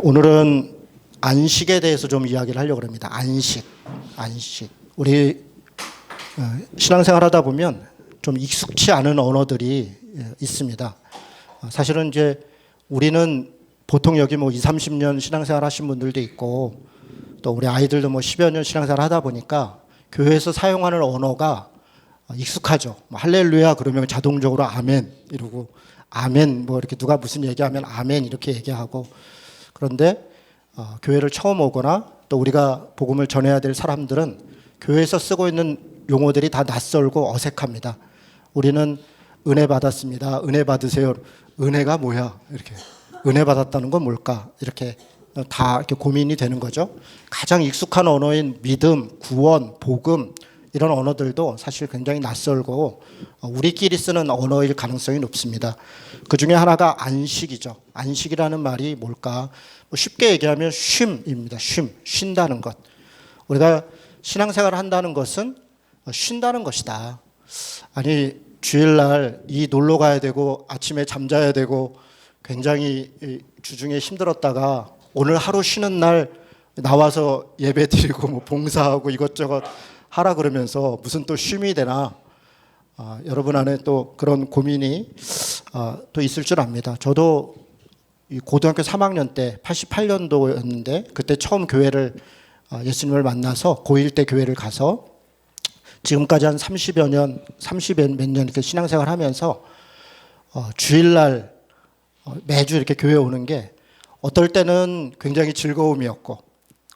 오늘은 안식에 대해서 좀 이야기를 하려고 합니다. 안식. 우리 신앙생활 하다 보면 좀 익숙치 않은 언어들이 있습니다. 사실은 이제 우리는 보통 여기 뭐 20, 30년 신앙생활 하신 분들도 있고 또 우리 아이들도 뭐 10여 년 신앙생활 하다 보니까 교회에서 사용하는 언어가 익숙하죠. 뭐 할렐루야 그러면 자동적으로 아멘 이러고 아멘 뭐 이렇게 누가 무슨 얘기하면 아멘 이렇게 얘기하고, 그런데 교회를 처음 오거나 또 우리가 복음을 전해야 될 사람들은 교회에서 쓰고 있는 용어들이 다 낯설고 어색합니다. 우리는 은혜 받았습니다. 은혜 받으세요. 은혜가 뭐야? 이렇게 은혜 받았다는 건 뭘까? 이렇게 다 이렇게 고민이 되는 거죠. 가장 익숙한 언어인 믿음, 구원, 복음 이런 언어들도 사실 굉장히 낯설고 우리끼리 쓰는 언어일 가능성이 높습니다. 그 중에 하나가 안식이죠. 안식이라는 말이 뭘까? 쉽게 얘기하면 쉼입니다. 쉰다는 것. 우리가 신앙생활을 한다는 것은 쉰다는 것이다. 아니 주일날 이 놀러 가야 되고 아침에 잠자야 되고 굉장히 주중에 힘들었다가 오늘 하루 쉬는 날 나와서 예배 드리고 뭐 봉사하고 이것저것 하라 그러면서 무슨 또 쉼이 되나? 여러분 안에 또 그런 고민이 또 있을 줄 압니다. 저도 고등학교 3학년 때 88년도였는데 그때 처음 교회를 예수님을 만나서 고1 때 교회를 가서 지금까지 한 30여 년, 30몇 년 이렇게 신앙생활 하면서 주일날 매주 이렇게 교회 오는 게 어떨 때는 굉장히 즐거움이었고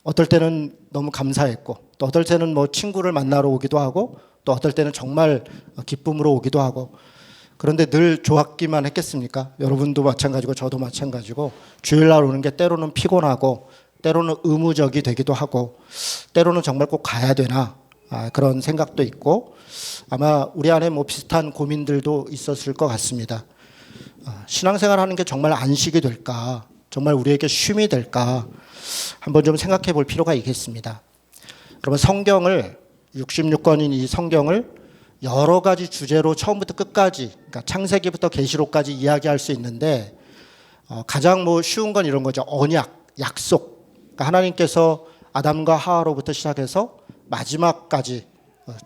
어떨 때는 너무 감사했고 또 어떨 때는 뭐 친구를 만나러 오기도 하고 또 어떨 때는 정말 기쁨으로 오기도 하고, 그런데 늘 좋았기만 했겠습니까? 여러분도 마찬가지고 저도 마찬가지고 주일날 오는 게 때로는 피곤하고 때로는 의무적이 되기도 하고 때로는 정말 꼭 가야 되나 그런 생각도 있고 아마 우리 안에 뭐 비슷한 고민들도 있었을 것 같습니다. 신앙생활 하는 게 정말 안식이 될까? 정말 우리에게 쉼이 될까? 한번 좀 생각해 볼 필요가 있겠습니다. 여러분 성경을 66권인 이 성경을 여러 가지 주제로 처음부터 끝까지 그러니까 창세기부터 계시록까지 이야기할 수 있는데 가장 뭐 쉬운 건 이런 거죠. 언약, 약속. 그러니까 하나님께서 아담과 하와로부터 시작해서 마지막까지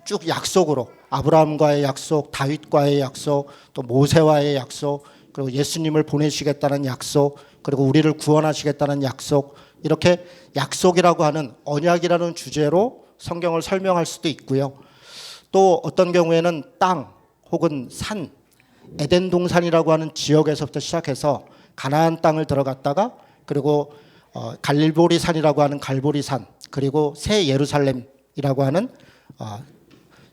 쭉 약속으로 아브라함과의 약속, 다윗과의 약속, 또 모세와의 약속, 그리고 예수님을 보내시겠다는 약속, 그리고 우리를 구원하시겠다는 약속, 이렇게 약속이라고 하는 언약이라는 주제로 성경을 설명할 수도 있고요. 또 어떤 경우에는 땅 혹은 산, 에덴 동산이라고 하는 지역에서부터 시작해서 가나안 땅을 들어갔다가 그리고 갈보리 산이라고 하는 갈보리 산, 그리고 새 예루살렘이라고 하는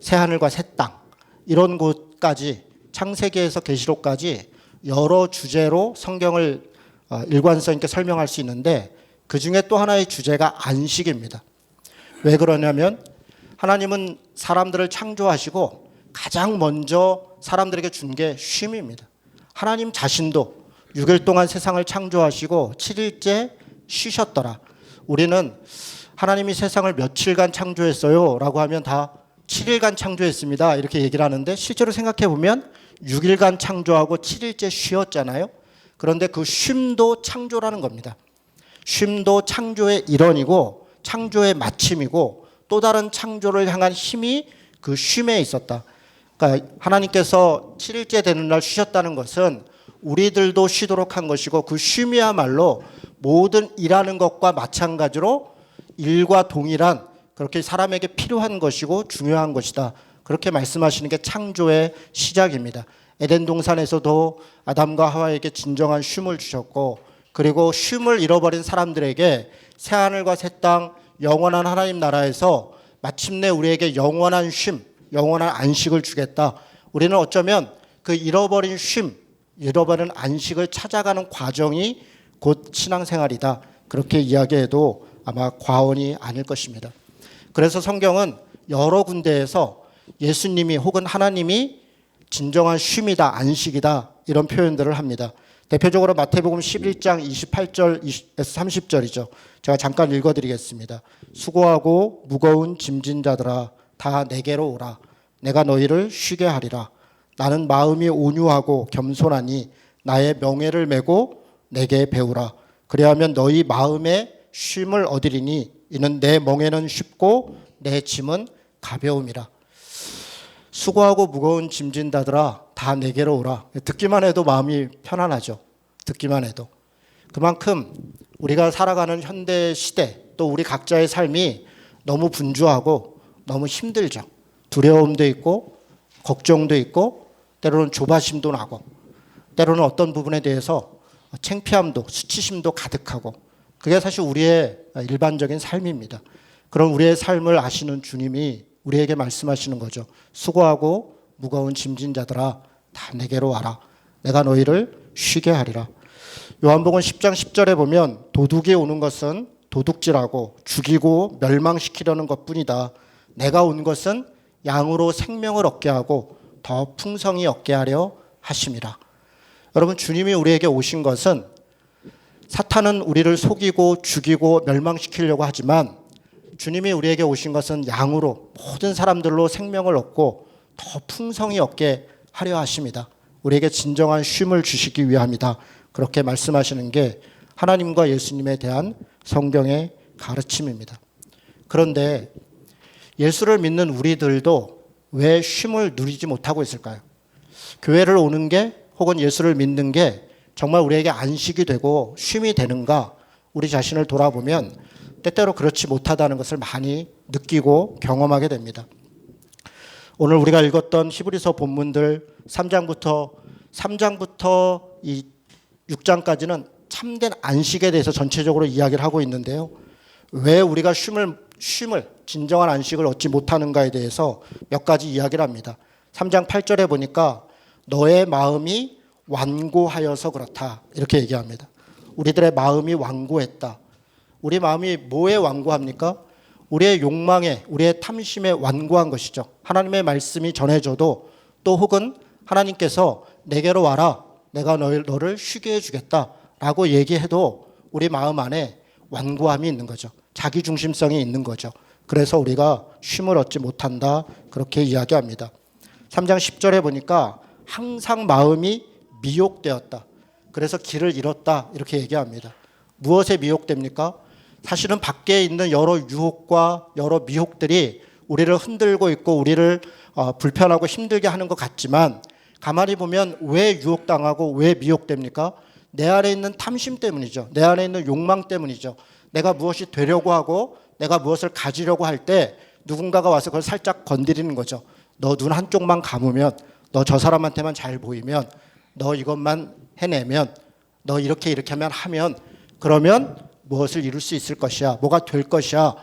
새 하늘과 새 땅, 이런 곳까지 창세기에서 계시록까지 여러 주제로 성경을 일관성 있게 설명할 수 있는데 그 중에 또 하나의 주제가 안식입니다. 왜 그러냐면 하나님은 사람들을 창조하시고 가장 먼저 사람들에게 준 게 쉼입니다. 하나님 자신도 6일 동안 세상을 창조하시고 7일째 쉬셨더라. 우리는 하나님이 세상을 며칠간 창조했어요 라고 하면 다 7일간 창조했습니다 이렇게 얘기를 하는데 실제로 생각해 보면 6일간 창조하고 7일째 쉬었잖아요. 그런데 그 쉼도 창조라는 겁니다. 쉼도 창조의 일원이고 창조의 마침이고 또 다른 창조를 향한 힘이 그 쉼에 있었다. 그러니까 하나님께서 7일째 되는 날 쉬셨다는 것은 우리들도 쉬도록 한 것이고 그 쉼이야말로 모든 일하는 것과 마찬가지로 일과 동일한 그렇게 사람에게 필요한 것이고 중요한 것이다. 그렇게 말씀하시는 게 창조의 시작입니다. 에덴 동산에서도 아담과 하와에게 진정한 쉼을 주셨고 그리고 쉼을 잃어버린 사람들에게 새하늘과 새 땅 영원한 하나님 나라에서 마침내 우리에게 영원한 쉼, 영원한 안식을 주겠다. 우리는 어쩌면 그 잃어버린 쉼, 잃어버린 안식을 찾아가는 과정이 곧 신앙생활이다. 그렇게 이야기해도 아마 과언이 아닐 것입니다. 그래서 성경은 여러 군데에서 예수님이 혹은 하나님이 진정한 쉼이다, 안식이다 이런 표현들을 합니다. 대표적으로 마태복음 11장 28절에서 30절이죠. 제가 잠깐 읽어드리겠습니다. 수고하고 무거운 짐진 자들아 다 내게로 오라. 내가 너희를 쉬게 하리라. 나는 마음이 온유하고 겸손하니 나의 명예를 메고 내게 배우라. 그리하면 너희 마음에 쉼을 얻으리니 이는 내 멍에는 쉽고 내 짐은 가벼움이라. 수고하고 무거운 짐진 자들아 다 내게로 오라. 듣기만 해도 마음이 편안하죠. 듣기만 해도. 그만큼 우리가 살아가는 현대 시대 또 우리 각자의 삶이 너무 분주하고 너무 힘들죠. 두려움도 있고 걱정도 있고 때로는 조바심도 나고 때로는 어떤 부분에 대해서 창피함도 수치심도 가득하고 그게 사실 우리의 일반적인 삶입니다. 그런 우리의 삶을 아시는 주님이 우리에게 말씀하시는 거죠. 수고하고 무거운 짐진 자들아 다 내게로 와라. 내가 너희를 쉬게 하리라. 요한복음 10장 10절에 보면 도둑이 오는 것은 도둑질하고 죽이고 멸망시키려는 것뿐이다. 내가 온 것은 양으로 생명을 얻게 하고 더 풍성히 얻게 하려 하심이라. 여러분 주님이 우리에게 오신 것은 사탄은 우리를 속이고 죽이고 멸망시키려고 하지만 주님이 우리에게 오신 것은 양으로 모든 사람들로 생명을 얻고 더 풍성히 얻게 하려 하십니다. 우리에게 진정한 쉼을 주시기 위함이다. 그렇게 말씀하시는 게 하나님과 예수님에 대한 성경의 가르침입니다. 그런데 예수를 믿는 우리들도 왜 쉼을 누리지 못하고 있을까요? 교회를 오는 게 혹은 예수를 믿는 게 정말 우리에게 안식이 되고 쉼이 되는가? 우리 자신을 돌아보면 때때로 그렇지 못하다는 것을 많이 느끼고 경험하게 됩니다. 오늘 우리가 읽었던 히브리서 본문들 3장부터 이 6장까지는 참된 안식에 대해서 전체적으로 이야기를 하고 있는데요. 왜 우리가 쉼을 진정한 안식을 얻지 못하는가에 대해서 몇 가지 이야기를 합니다. 3장 8절에 보니까 너의 마음이 완고하여서 그렇다 이렇게 얘기합니다. 우리들의 마음이 완고했다. 우리 마음이 뭐에 완고합니까? 우리의 욕망에 우리의 탐심에 완고한 것이죠. 하나님의 말씀이 전해져도 또 혹은 하나님께서 내게로 와라. 내가 너를 쉬게 해주겠다 라고 얘기해도 우리 마음 안에 완고함이 있는 거죠. 자기중심성이 있는 거죠. 그래서 우리가 쉼을 얻지 못한다 그렇게 이야기합니다. 3장 10절에 보니까 항상 마음이 미혹되었다. 그래서 길을 잃었다 이렇게 얘기합니다. 무엇에 미혹됩니까? 사실은 밖에 있는 여러 유혹과 여러 미혹들이 우리를 흔들고 있고 우리를 불편하고 힘들게 하는 것 같지만 가만히 보면 왜 유혹당하고 왜 미혹됩니까? 내 안에 있는 탐심 때문이죠. 내 안에 있는 욕망 때문이죠. 내가 무엇이 되려고 하고 내가 무엇을 가지려고 할 때 누군가가 와서 그걸 살짝 건드리는 거죠. 너 눈 한쪽만 감으면 너 저 사람한테만 잘 보이면 너 이것만 해내면 너 이렇게 하면 그러면 무엇을 이룰 수 있을 것이야. 뭐가 될 것이야.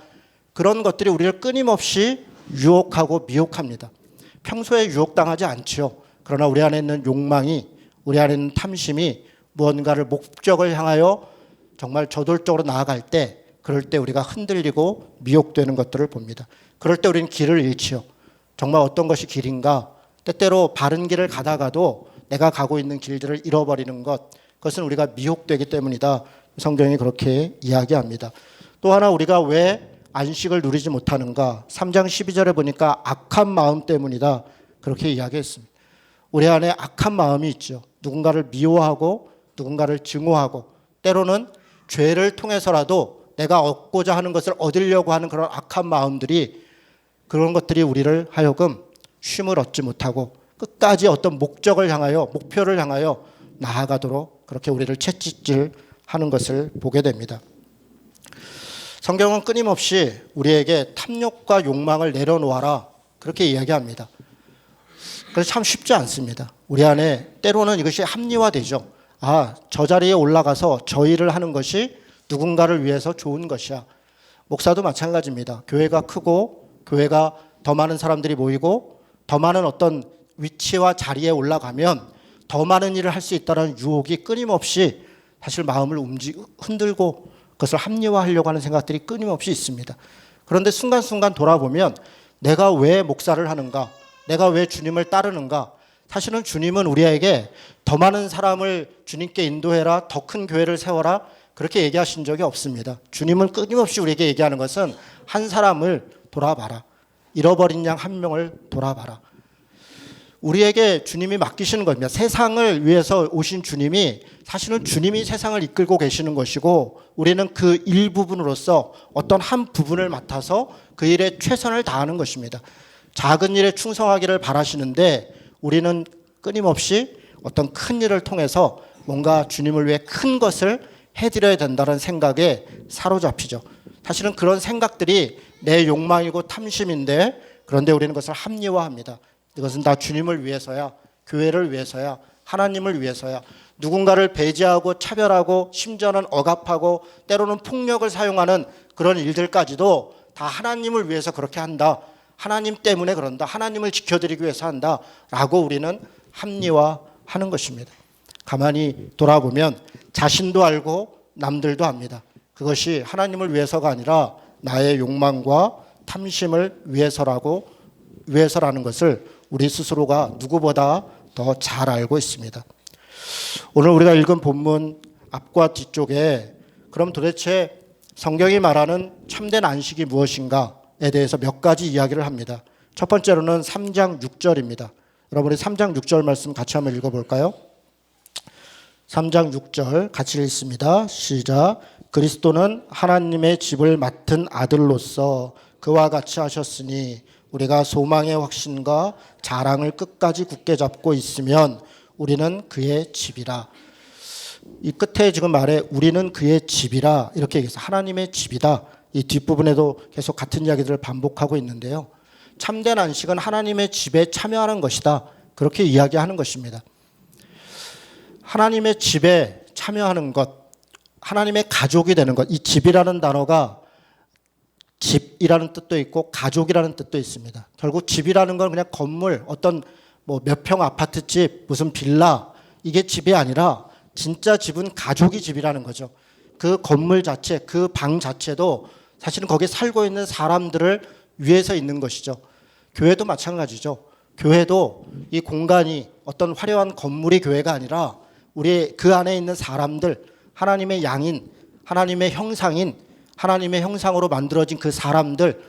그런 것들이 우리를 끊임없이 유혹하고 미혹합니다. 평소에 유혹당하지 않죠. 그러나 우리 안에 있는 욕망이 우리 안에 있는 탐심이 무언가를 목적을 향하여 정말 저돌적으로 나아갈 때 그럴 때 우리가 흔들리고 미혹되는 것들을 봅니다. 그럴 때 우리는 길을 잃지요. 정말 어떤 것이 길인가? 때때로 바른 길을 가다가도 내가 가고 있는 길들을 잃어버리는 것, 그것은 우리가 미혹되기 때문이다. 성경이 그렇게 이야기합니다. 또 하나 우리가 왜 안식을 누리지 못하는가? 3장 12절에 보니까 악한 마음 때문이다. 그렇게 이야기했습니다. 우리 안에 악한 마음이 있죠. 누군가를 미워하고 누군가를 증오하고 때로는 죄를 통해서라도 내가 얻고자 하는 것을 얻으려고 하는 그런 악한 마음들이 그런 것들이 우리를 하여금 쉼을 얻지 못하고 끝까지 어떤 목적을 향하여 목표를 향하여 나아가도록 그렇게 우리를 채찍질하는 것을 보게 됩니다. 성경은 끊임없이 우리에게 탐욕과 욕망을 내려놓아라 그렇게 이야기합니다. 그래서 참 쉽지 않습니다. 우리 안에 때로는 이것이 합리화되죠. 저 자리에 올라가서 저 일을 하는 것이 누군가를 위해서 좋은 것이야. 목사도 마찬가지입니다. 교회가 크고 교회가 더 많은 사람들이 모이고 더 많은 어떤 위치와 자리에 올라가면 더 많은 일을 할 수 있다는 유혹이 끊임없이 사실 마음을 흔들고 그것을 합리화하려고 하는 생각들이 끊임없이 있습니다. 그런데 순간순간 돌아보면 내가 왜 목사를 하는가? 내가 왜 주님을 따르는가? 사실은 주님은 우리에게 더 많은 사람을 주님께 인도해라, 더 큰 교회를 세워라 그렇게 얘기하신 적이 없습니다. 주님은 끊임없이 우리에게 얘기하는 것은 한 사람을 돌아봐라. 잃어버린 양 한 명을 돌아봐라. 우리에게 주님이 맡기시는 겁니다. 세상을 위해서 오신 주님이 사실은 주님이 세상을 이끌고 계시는 것이고 우리는 그 일부분으로서 어떤 한 부분을 맡아서 그 일에 최선을 다하는 것입니다. 작은 일에 충성하기를 바라시는데 우리는 끊임없이 어떤 큰 일을 통해서 뭔가 주님을 위해 큰 것을 해드려야 된다는 생각에 사로잡히죠. 사실은 그런 생각들이 내 욕망이고 탐심인데 그런데 우리는 그것을 합리화합니다. 이것은 다 주님을 위해서야, 교회를 위해서야, 하나님을 위해서야. 누군가를 배제하고 차별하고 심지어는 억압하고 때로는 폭력을 사용하는 그런 일들까지도 다 하나님을 위해서 그렇게 한다. 하나님 때문에 그런다. 하나님을 지켜드리기 위해서 한다. 라고 우리는 합리화하는 것입니다. 가만히 돌아보면 자신도 알고 남들도 압니다. 그것이 하나님을 위해서가 아니라 나의 욕망과 탐심을 위해서라는 것을 우리 스스로가 누구보다 더 잘 알고 있습니다. 오늘 우리가 읽은 본문 앞과 뒤쪽에 그럼 도대체 성경이 말하는 참된 안식이 무엇인가에 대해서 몇 가지 이야기를 합니다. 첫 번째로는 3장 6절입니다. 여러분이 3장 6절 말씀 같이 한번 읽어볼까요? 3장 6절 같이 읽습니다. 시작. 그리스도는 하나님의 집을 맡은 아들로서 그와 같이 하셨으니 우리가 소망의 확신과 자랑을 끝까지 굳게 잡고 있으면 우리는 그의 집이라. 이 끝에 지금 말해 우리는 그의 집이라 이렇게 얘기해서 하나님의 집이다. 이 뒷부분에도 계속 같은 이야기들을 반복하고 있는데요. 참된 안식은 하나님의 집에 참여하는 것이다. 그렇게 이야기하는 것입니다. 하나님의 집에 참여하는 것, 하나님의 가족이 되는 것. 이 집이라는 단어가 집이라는 뜻도 있고 가족이라는 뜻도 있습니다. 결국 집이라는 건 그냥 건물, 어떤 뭐 몇 평 아파트집, 무슨 빌라, 이게 집이 아니라 진짜 집은 가족이 집이라는 거죠. 그 건물 자체, 그 방 자체도 사실은 거기에 살고 있는 사람들을 위해서 있는 것이죠. 교회도 마찬가지죠. 교회도 이 공간이 어떤 화려한 건물이 교회가 아니라 우리 그 안에 있는 사람들, 하나님의 양인, 하나님의 형상인, 하나님의 형상으로 만들어진 그 사람들,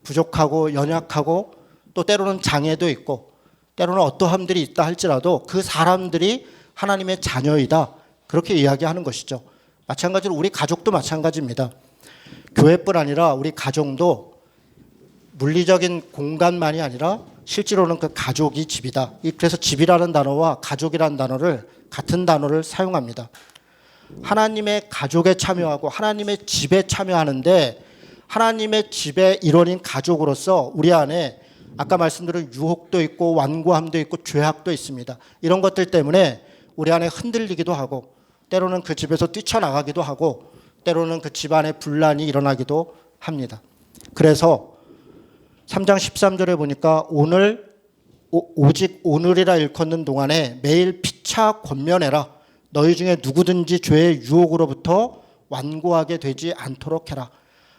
부족하고 연약하고 또 때로는 장애도 있고 때로는 어떠함들이 있다 할지라도 그 사람들이 하나님의 자녀이다. 그렇게 이야기하는 것이죠. 마찬가지로 우리 가족도 마찬가지입니다. 교회뿐 아니라 우리 가정도 물리적인 공간만이 아니라 실제로는 그 가족이 집이다. 그래서 집이라는 단어와 가족이라는 단어를 같은 단어를 사용합니다. 하나님의 가족에 참여하고 하나님의 집에 참여하는데 하나님의 집의 일원인 가족으로서 우리 안에 아까 말씀드린 유혹도 있고 완고함도 있고 죄악도 있습니다. 이런 것들 때문에 우리 안에 흔들리기도 하고 때로는 그 집에서 뛰쳐나가기도 하고 때로는 그 집안에 분란이 일어나기도 합니다. 그래서 3장 13절에 보니까 오직 오늘이라 일컫는 동안에 매일 피차 권면해라. 너희 중에 누구든지 죄의 유혹으로부터 완고하게 되지 않도록 해라.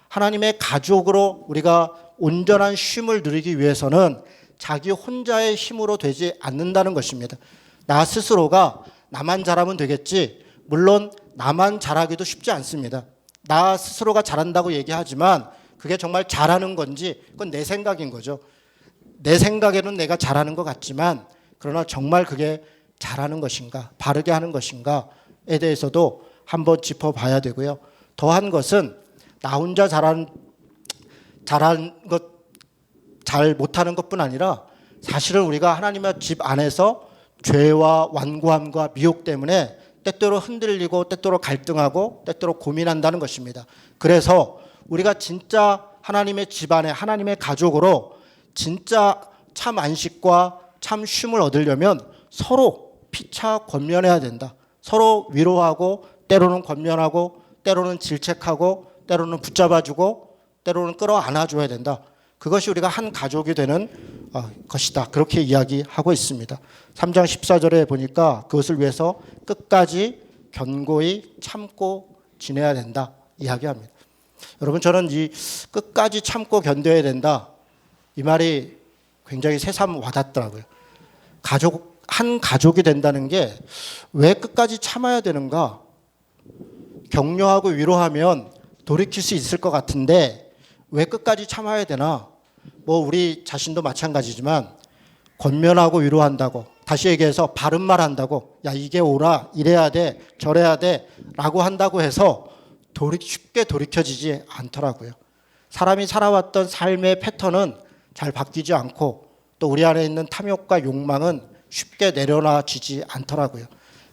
하나님의 가족으로 우리가 온전한 쉼을 누리기 위해서는 자기 혼자의 힘으로 되지 않는다는 것입니다. 나 스스로가 나만 잘하면 되겠지. 물론 나만 잘하기도 쉽지 않습니다. 나 스스로가 잘한다고 얘기하지만 그게 정말 잘하는 건지 그건 내 생각인 거죠. 내 생각에는 내가 잘하는 것 같지만 그러나 정말 그게 잘하는 것인가, 바르게 하는 것인가에 대해서도 한번 짚어봐야 되고요. 더한 것은 나 혼자 잘하는 것, 잘 못하는 것뿐 아니라 사실은 우리가 하나님의 집 안에서 죄와 완고함과 미혹 때문에 때때로 흔들리고 때때로 갈등하고 때때로 고민한다는 것입니다. 그래서 우리가 진짜 하나님의 집 안에 하나님의 가족으로 진짜 참 안식과 참 쉼을 얻으려면 서로 피차 권면해야 된다. 서로 위로하고 때로는 권면하고 때로는 질책하고 때로는 붙잡아주고 때로는 끌어안아줘야 된다. 그것이 우리가 한 가족이 되는 것이다. 그렇게 이야기하고 있습니다. 3장 14절에 보니까 그것을 위해서 끝까지 견고히 참고 지내야 된다. 이야기합니다. 여러분 저는 이 끝까지 참고 견뎌야 된다. 이 말이 굉장히 새삼 와닿더라고요. 한 가족이 된다는 게 왜 끝까지 참아야 되는가? 격려하고 위로하면 돌이킬 수 있을 것 같은데 왜 끝까지 참아야 되나? 뭐 우리 자신도 마찬가지지만 권면하고 위로한다고, 다시 얘기해서 바른 말 한다고, 야 이게 옳아, 이래야 돼, 저래야 돼 라고 한다고 해서 쉽게 돌이켜지지 않더라고요. 사람이 살아왔던 삶의 패턴은 잘 바뀌지 않고 또 우리 안에 있는 탐욕과 욕망은 쉽게 내려놔지지 않더라고요.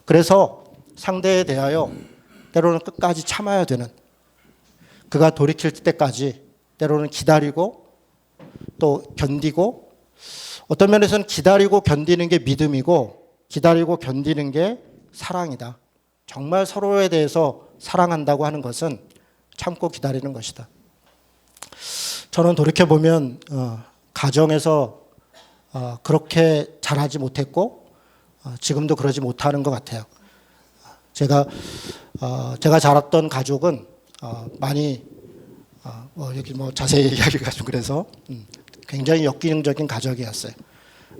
그래서 상대에 대하여 때로는 끝까지 참아야 되는, 그가 돌이킬 때까지 때로는 기다리고 또 견디고, 어떤 면에서는 기다리고 견디는 게 믿음이고 기다리고 견디는 게 사랑이다. 정말 서로에 대해서 사랑한다고 하는 것은 참고 기다리는 것이다. 저는 돌이켜보면 가정에서 그렇게 잘하지 못했고 지금도 그러지 못하는 것 같아요. 제가 자랐던 가족은 많이 여기 자세히 얘기하기가 좀 그래서 굉장히 역기능적인 가족이었어요.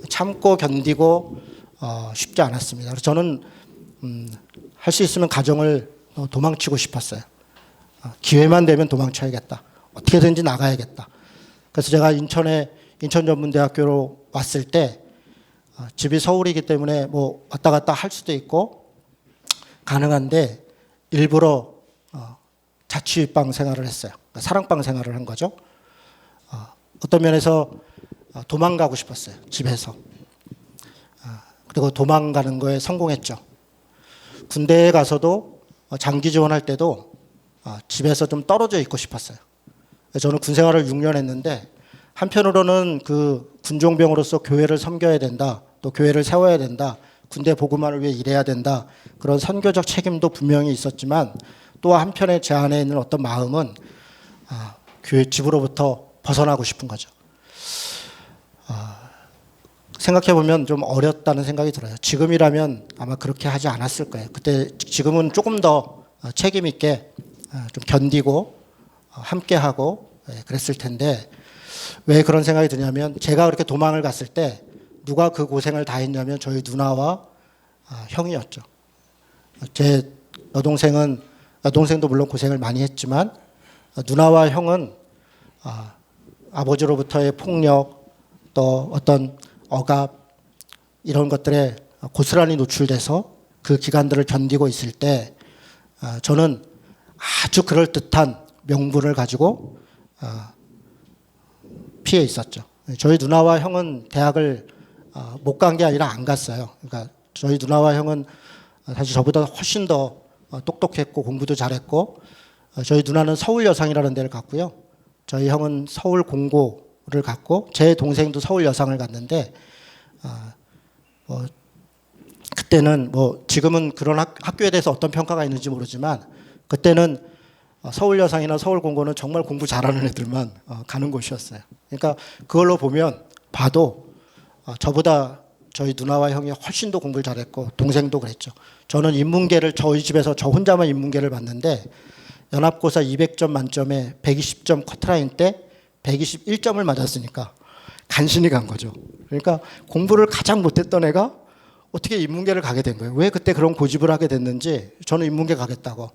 참고 견디고 쉽지 않았습니다. 그래서 저는 할 수 있으면 가정을 도망치고 싶었어요. 기회만 되면 도망쳐야겠다. 어떻게든지 나가야겠다. 그래서 제가 인천전문대학교로 왔을 때 집이 서울이기 때문에 뭐 왔다 갔다 할 수도 있고 가능한데 일부러 자취방 생활을 했어요. 그러니까 사랑방 생활을 한 거죠. 어떤 면에서 도망가고 싶었어요. 집에서. 그리고 도망가는 거에 성공했죠. 군대에 가서도 장기 지원할 때도 집에서 좀 떨어져 있고 싶었어요. 저는 군 생활을 6년 했는데 한편으로는 그 군종병으로서 교회를 섬겨야 된다. 또 교회를 세워야 된다. 군대 보고만을 위해 일해야 된다. 그런 선교적 책임도 분명히 있었지만 또 한편에 제 안에 있는 어떤 마음은 교회 집으로부터 벗어나고 싶은 거죠. 생각해보면 좀 어렸다는 생각이 들어요. 지금이라면 아마 그렇게 하지 않았을 거예요. 지금은 조금 더 책임 있게 좀 견디고 함께하고 그랬을 텐데 왜 그런 생각이 드냐면 제가 그렇게 도망을 갔을 때 누가 그 고생을 다 했냐면 저희 누나와 형이었죠. 제 여동생도 물론 고생을 많이 했지만 누나와 형은 아버지로부터의 폭력 또 어떤 억압 이런 것들에 고스란히 노출돼서 그 기간들을 견디고 있을 때 저는 아주 그럴듯한 명분을 가지고 피해 있었죠. 저희 누나와 형은 대학을 못 간 게 아니라 안 갔어요. 그러니까 저희 누나와 형은 사실 저보다 훨씬 더 똑똑했고 공부도 잘했고 저희 누나는 서울여상이라는 데를 갔고요. 저희 형은 서울공고를 갔고 제 동생도 서울여상을 갔는데 그때는 지금은 그런 학교에 대해서 어떤 평가가 있는지 모르지만 그때는 서울여상이나 서울공고는 정말 공부 잘하는 애들만 가는 곳이었어요. 그러니까 그걸로 봐도 저보다 저희 누나와 형이 훨씬 더 공부를 잘했고 동생도 그랬죠. 저는 인문계를 저희 집에서 저 혼자만 인문계를 봤는데 연합고사 200점 만점에 120점 커트라인 때 121점을 맞았으니까 간신히 간 거죠. 그러니까 공부를 가장 못했던 애가 어떻게 인문계를 가게 된 거예요. 왜 그때 그런 고집을 하게 됐는지 저는 인문계 가겠다고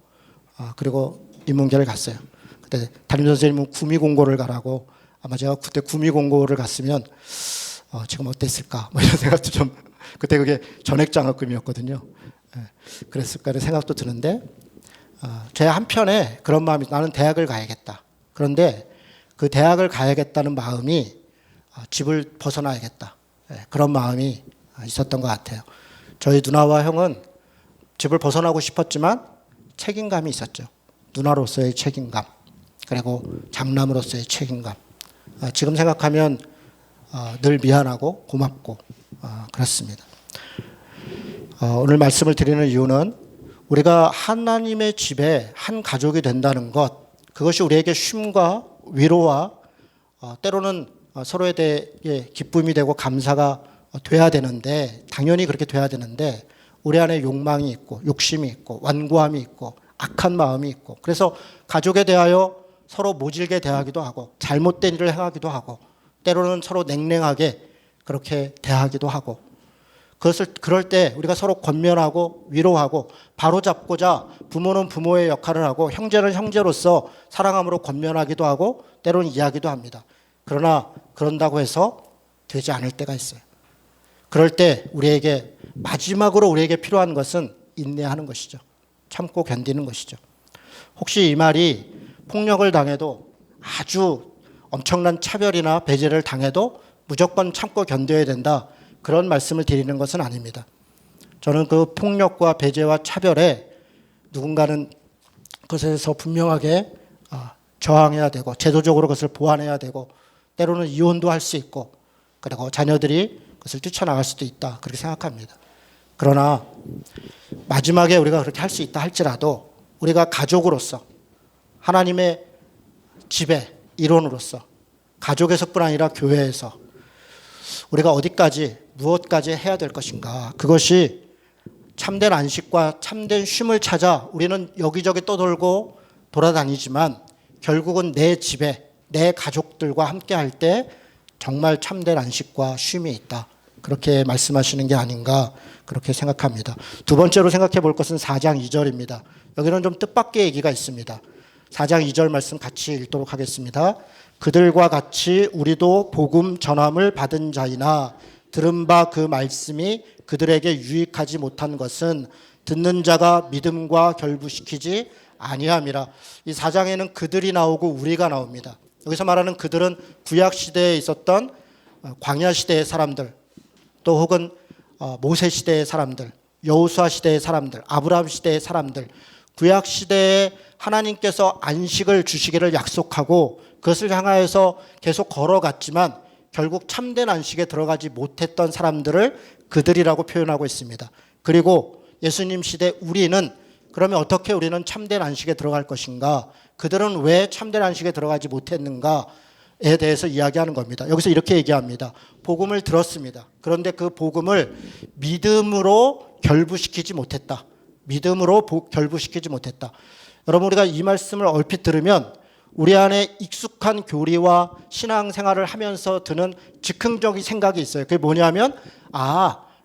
그리고 인문계를 갔어요. 그때 담임선생님은 구미공고를 가라고 아마 제가 그때 구미공고를 갔으면 지금 어땠을까 뭐 이런 생각도 좀 그때 그게 전액장학금이었거든요. 그랬을까 이런 생각도 드는데 제 한편에 그런 마음이 나는 대학을 가야겠다. 그런데 그 대학을 가야겠다는 마음이 집을 벗어나야겠다. 그런 마음이 있었던 것 같아요. 저희 누나와 형은 집을 벗어나고 싶었지만 책임감이 있었죠. 누나로서의 책임감 그리고 장남으로서의 책임감. 지금 생각하면 늘 미안하고 고맙고 그렇습니다. 오늘 말씀을 드리는 이유는 우리가 하나님의 집에 한 가족이 된다는 것 그것이 우리에게 쉼과 위로와 때로는 서로에 대해 기쁨이 되고 감사가 돼야 되는데 당연히 그렇게 돼야 되는데 우리 안에 욕망이 있고 욕심이 있고 완고함이 있고 악한 마음이 있고 그래서 가족에 대하여 서로 모질게 대하기도 하고 잘못된 일을 행하기도 하고 때로는 서로 냉랭하게 그렇게 대하기도 하고 그럴 때 우리가 서로 권면하고 위로하고 바로잡고자 부모는 부모의 역할을 하고 형제는 형제로서 사랑함으로 권면하기도 하고 때로는 이야기도 합니다. 그러나 그런다고 해서 되지 않을 때가 있어요. 그럴 때 우리에게 마지막으로 우리에게 필요한 것은 인내하는 것이죠. 참고 견디는 것이죠. 혹시 이 말이 폭력을 당해도 아주 엄청난 차별이나 배제를 당해도 무조건 참고 견뎌야 된다, 그런 말씀을 드리는 것은 아닙니다. 저는 그 폭력과 배제와 차별에 누군가는 그것에서 분명하게 저항해야 되고 제도적으로 그것을 보완해야 되고 때로는 이혼도 할 수 있고 그리고 자녀들이 그것을 뛰쳐나갈 수도 있다, 그렇게 생각합니다. 그러나 마지막에 우리가 그렇게 할 수 있다 할지라도 우리가 가족으로서 하나님의 집의 일원으로서 가족에서뿐 아니라 교회에서 우리가 어디까지 무엇까지 해야 될 것인가, 그것이 참된 안식과 참된 쉼을 찾아 우리는 여기저기 떠돌고 돌아다니지만 결국은 내 집에 내 가족들과 함께 할 때 정말 참된 안식과 쉼이 있다, 그렇게 말씀하시는 게 아닌가 그렇게 생각합니다. 두 번째로 생각해 볼 것은 4장 2절입니다. 여기는 좀 뜻밖의 얘기가 있습니다. 4장 2절 말씀 같이 읽도록 하겠습니다. 그들과 같이 우리도 복음 전함을 받은 자이나 들은 바 그 말씀이 그들에게 유익하지 못한 것은 듣는 자가 믿음과 결부시키지 아니함이라. 이 4장에는 그들이 나오고 우리가 나옵니다. 여기서 말하는 그들은 구약 시대에 있었던 광야 시대의 사람들, 또 혹은 모세 시대의 사람들, 여호수아 시대의 사람들, 아브라함 시대의 사람들, 구약 시대에 하나님께서 안식을 주시기를 약속하고 그것을 향하여서 계속 걸어갔지만 결국 참된 안식에 들어가지 못했던 사람들을 그들이라고 표현하고 있습니다. 그리고 예수님 시대 우리는 그러면 어떻게 우리는 참된 안식에 들어갈 것인가, 그들은 왜 참된 안식에 들어가지 못했는가에 대해서 이야기하는 겁니다. 여기서 이렇게 얘기합니다. 복음을 들었습니다. 그런데 그 복음을 믿음으로 결부시키지 못했다. 믿음으로 결부시키지 못했다. 여러분, 우리가 이 말씀을 얼핏 들으면 우리 안에 익숙한 교리와 신앙생활을 하면서 드는 즉흥적인 생각이 있어요. 그게 뭐냐면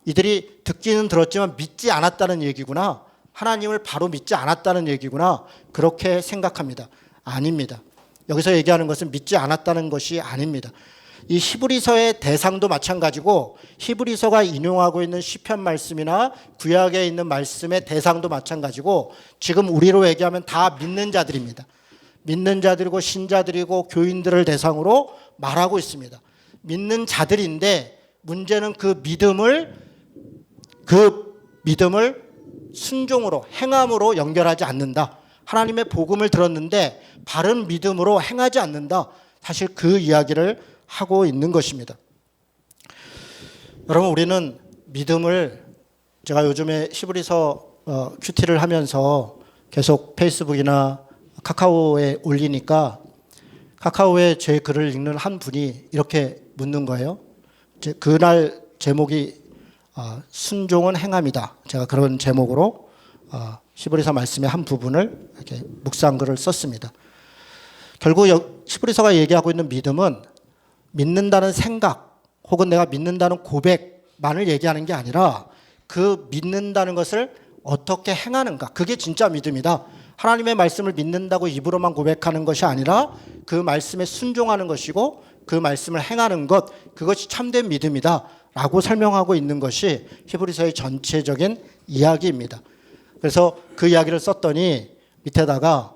이들이 듣기는 들었지만 믿지 않았다는 얘기구나, 하나님을 바로 믿지 않았다는 얘기구나, 그렇게 생각합니다. 아닙니다. 여기서 얘기하는 것은 믿지 않았다는 것이 아닙니다. 이 히브리서의 대상도 마찬가지고 히브리서가 인용하고 있는 시편 말씀이나 구약에 있는 말씀의 대상도 마찬가지고 지금 우리로 얘기하면 다 믿는 자들입니다. 믿는 자들이고 신자들이고 교인들을 대상으로 말하고 있습니다. 믿는 자들인데 문제는 그 믿음을 순종으로 행함으로 연결하지 않는다. 하나님의 복음을 들었는데 바른 믿음으로 행하지 않는다. 사실 그 이야기를 하고 있는 것입니다. 여러분, 우리는 믿음을, 제가 요즘에 히브리서 큐티를 하면서 계속 페이스북이나 카카오에 올리니까 카카오에 제 글을 읽는 한 분이 이렇게 묻는 거예요. 그날 제목이 순종은 행함이다. 제가 그런 제목으로 히브리서 말씀의 한 부분을 이렇게 묵상글을 썼습니다. 결국 히브리서가 얘기하고 있는 믿음은 믿는다는 생각 혹은 내가 믿는다는 고백만을 얘기하는 게 아니라 그 믿는다는 것을 어떻게 행하는가, 그게 진짜 믿음이다. 하나님의 말씀을 믿는다고 입으로만 고백하는 것이 아니라 그 말씀에 순종하는 것이고 그 말씀을 행하는 것, 그것이 참된 믿음이다 라고 설명하고 있는 것이 히브리서의 전체적인 이야기입니다. 그래서 그 이야기를 썼더니 밑에다가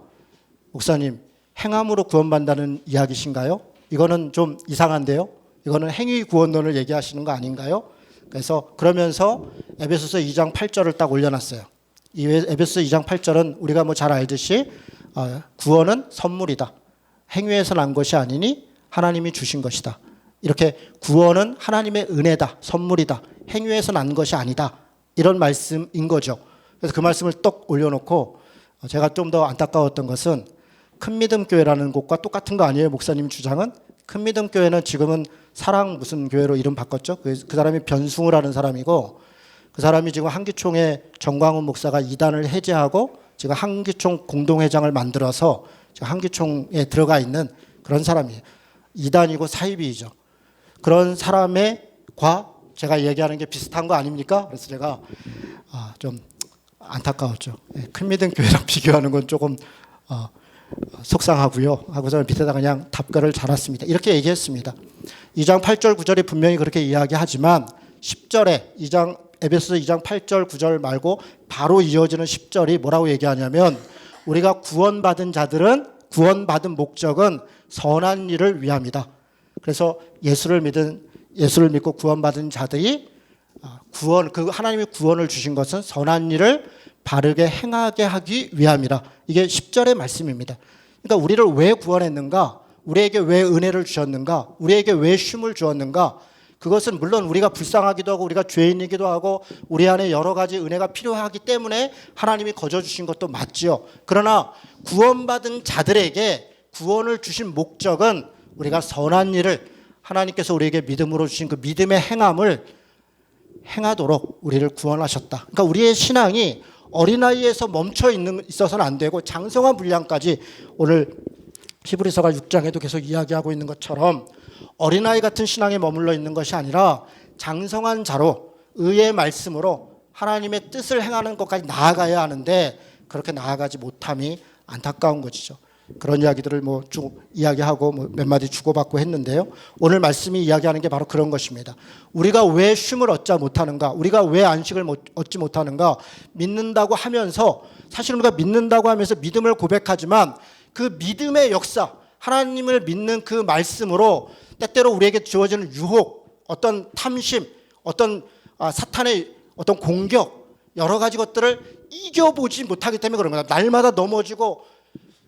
목사님, 행함으로 구원받는다는 이야기신가요? 이거는 좀 이상한데요. 이거는 행위 구원론을 얘기하시는 거 아닌가요? 그래서 그러면서 에베소서 2장 8절을 딱 올려놨어요. 이 에베소서 2장 8절은 우리가 뭐 잘 알듯이 구원은 선물이다. 행위에서 난 것이 아니니 하나님이 주신 것이다. 이렇게 구원은 하나님의 은혜다, 선물이다, 행위에서 난 것이 아니다, 이런 말씀인 거죠. 그래서 그 말씀을 떡 올려놓고 제가 좀 더 안타까웠던 것은 큰믿음교회라는 곳과 똑같은 거 아니에요, 목사님 주장은? 큰믿음교회는 지금은 사랑 무슨 교회로 이름 바꿨죠. 그 사람이 변승우를 하는 사람이고, 그 사람이 지금 한기총의 정광훈 목사가 이단을 해제하고 지금 한기총 공동회장을 만들어서 지금 한기총에 들어가 있는 그런 사람이에요. 이단이고 사이비이죠. 그런 사람과 제가 얘기하는 게 비슷한 거 아닙니까? 그래서 제가 좀 안타까웠죠. 큰믿음교회랑 비교하는 건 조금 속상하고요. 하고서 밑에다 그냥 답글을 달았습니다. 이렇게 얘기했습니다. 2장 8절 9절이 분명히 그렇게 이야기하지만 10절에 에베소서 2장 8절 9절 말고 바로 이어지는 10절이 뭐라고 얘기하냐면 우리가 구원받은 자들은 구원받은 목적은 선한 일을 위함이다. 그래서 예수를 믿고 구원받은 자들이 하나님이 구원을 주신 것은 선한 일을 바르게 행하게 하기 위함이라. 이게 10절의 말씀입니다. 그러니까 우리를 왜 구원했는가? 우리에게 왜 은혜를 주셨는가? 우리에게 왜 쉼을 주었는가? 그것은 물론 우리가 불쌍하기도 하고 우리가 죄인이기도 하고 우리 안에 여러 가지 은혜가 필요하기 때문에 하나님이 거저 주신 것도 맞지요. 그러나 구원받은 자들에게 구원을 주신 목적은 우리가 선한 일을 하나님께서 우리에게 믿음으로 주신 그 믿음의 행함을 행하도록 우리를 구원하셨다. 그러니까 우리의 신앙이 어린아이에서 멈춰 있어서는 안 되고 장성한 분량까지 오늘 히브리서가 6장에도 계속 이야기하고 있는 것처럼 어린아이 같은 신앙에 머물러 있는 것이 아니라 장성한 자로 의의 말씀으로 하나님의 뜻을 행하는 것까지 나아가야 하는데 그렇게 나아가지 못함이 안타까운 것이죠. 그런 이야기들을 쭉 이야기하고 몇 마디 주고받고 했는데요. 오늘 말씀이 이야기하는 게 바로 그런 것입니다. 우리가 왜 쉼을 얻지 못하는가? 우리가 왜 안식을 얻지 못하는가? 믿는다고 하면서 사실 우리가 믿는다고 하면서 믿음을 고백하지만 그 믿음의 역사, 하나님을 믿는 그 말씀으로 때때로 우리에게 주어지는 유혹, 어떤 탐심, 어떤 사탄의 어떤 공격, 여러 가지 것들을 이겨보지 못하기 때문에 그런 거다. 날마다 넘어지고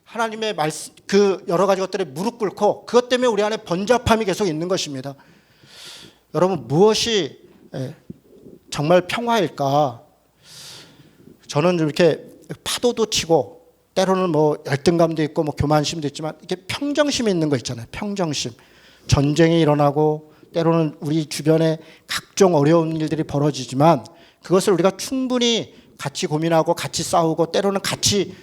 하나님의 말씀, 그 여러 가지 것들에 무릎 꿇고 그것 때문에 우리 안에 번잡함이 계속 있는 것입니다. 여러분, 무엇이 정말 평화일까? 저는 이렇게 파도도 치고 때로는 열등감도 있고 교만심도 있지만 이렇게 평정심이 있는 거 있잖아요. 평정심. 전쟁이 일어나고 때로는 우리 주변에 각종 어려운 일들이 벌어지지만 그것을 우리가 충분히 같이 고민하고 같이 싸우고 때로는 같이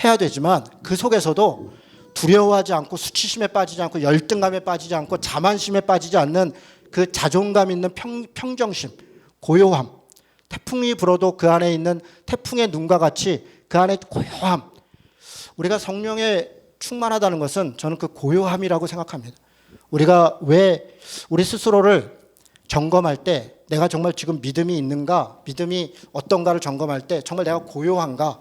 해야 되지만 그 속에서도 두려워하지 않고 수치심에 빠지지 않고 열등감에 빠지지 않고 자만심에 빠지지 않는 그 자존감 있는 평정심, 고요함. 태풍이 불어도 그 안에 있는 태풍의 눈과 같이 그 안에 고요함. 우리가 성령에 충만하다는 것은 저는 그 고요함이라고 생각합니다. 우리가 왜 우리 스스로를 점검할 때 내가 정말 지금 믿음이 있는가, 믿음이 어떤가를 점검할 때 정말 내가 고요한가,